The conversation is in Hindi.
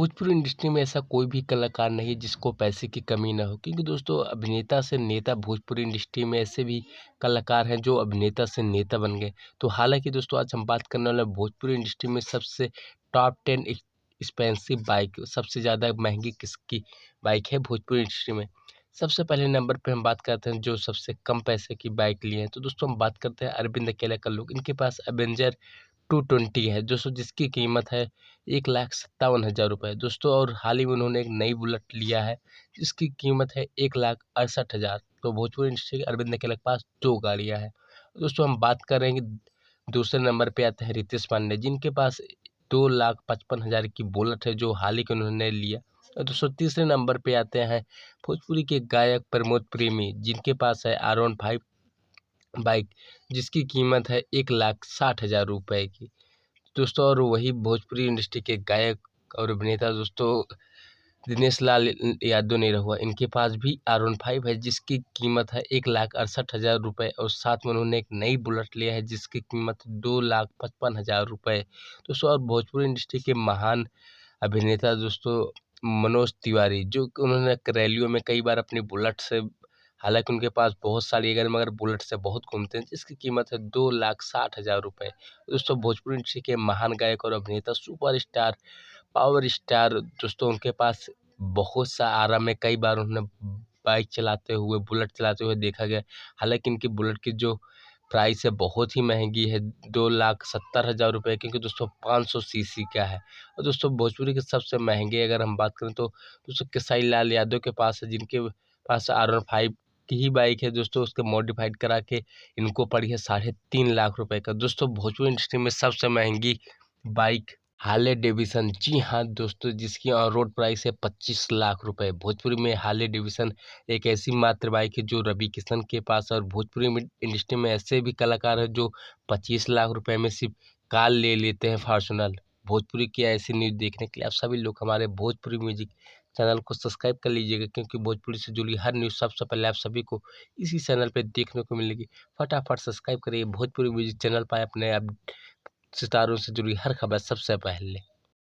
भोजपुरी इंडस्ट्री में ऐसा कोई भी कलाकार नहीं है जिसको पैसे की कमी ना हो, क्योंकि दोस्तों अभिनेता से नेता भोजपुरी इंडस्ट्री में ऐसे भी कलाकार हैं जो अभिनेता से नेता बन गए। तो हालांकि दोस्तों आज हम बात करने वाले हैं भोजपुरी इंडस्ट्री में सबसे टॉप 10 एक्सपेंसिव बाइक, सबसे ज़्यादा महंगी किसकी बाइक है भोजपुरी इंडस्ट्री में। सबसे पहले नंबर पे हम बात करते हैं जो सबसे कम पैसे की बाइक लिए हैं, तो दोस्तों हम बात करते हैं अरविंद अकेला कल्लू। इनके पास एवेंजर 220 है दोस्तों, जिसकी कीमत है 1,57,000 रुपये दोस्तों। और हाल ही में उन्होंने एक नई बुलेट लिया है जिसकी कीमत है 1,68,000। तो भोजपुरी इंडस्ट्री के अरविंद अकेला के पास दो गाड़ियां हैं दोस्तों। हम बात करेंगे दूसरे नंबर पे आते हैं रितेश पांडे, जिनके पास 2,55,000 की बुलेट है जो हाल ही के उन्होंने लिया। और दोस्तों तीसरे नंबर पे आते हैं भोजपुरी के गायक प्रमोद प्रेमी, जिनके पास है R15 बाइक, जिसकी कीमत है 1,60,000 रुपये की दोस्तों। और वही भोजपुरी इंडस्ट्री के गायक और अभिनेता दोस्तों दिनेश लाल यादव नहीं रहुआ, इनके पास भी R15 है जिसकी कीमत है 1,68,000 रुपये। और साथ में उन्होंने एक नई बुलेट लिया है जिसकी कीमत 2,55,000 रुपये दोस्तों। और भोजपुरी इंडस्ट्री के महान अभिनेता दोस्तों मनोज तिवारी, जो कि उन्होंने रैलियों में कई बार अपनी बुलेट से, हालांकि उनके पास बहुत सारी अगर मगर बुलेट से बहुत घूमते हैं, जिसकी कीमत है 2,60,000 रुपये दोस्तों। भोजपुरी इंडस्ट्री के महान गायक और अभिनेता सुपर स्टार पावर स्टार दोस्तों, उनके पास बहुत सा आराम है। कई बार उन्होंने बाइक चलाते हुए, बुलेट चलाते हुए देखा गया। हालांकि इनकी बुलेट की जो प्राइस है बहुत ही महंगी है, 2,70,000 रुपये, क्योंकि दोस्तों 500 सीसी का है। और दोस्तों भोजपुरी के सबसे महंगे अगर हम बात करें तो दोस्तों केसारी लाल यादव के पास है, जिनके पास R15 की ही बाइक है दोस्तों। उसके मॉडिफाइड करा के इनको पड़ी है 3.5 लाख रुपए का दोस्तों। भोजपुरी इंडस्ट्री में सबसे महंगी बाइक हार्ले डेविसन, जी हाँ दोस्तों, जिसकी रोड प्राइस है 25 लाख रुपए। भोजपुरी में हार्ले डेविसन एक ऐसी मात्र बाइक है जो रवि किशन के पास। और भोजपुरी इंडस्ट्री में ऐसे भी कलाकार हैं जो 25 लाख रुपए में सिर्फ कार ले लेते हैं फॉर्चुनर। भोजपुरी की ऐसी न्यूज़ देखने के लिए आप सभी लोग हमारे भोजपुरी म्यूजिक चैनल को सब्सक्राइब कर लीजिएगा, क्योंकि भोजपुरी से जुड़ी हर न्यूज़ सबसे पहले आप सभी को इसी चैनल पे देखने को मिलेगी। फटाफट सब्सक्राइब करिए भोजपुरी म्यूजिक चैनल पर, अपने आप सितारों से जुड़ी हर खबर सबसे पहले।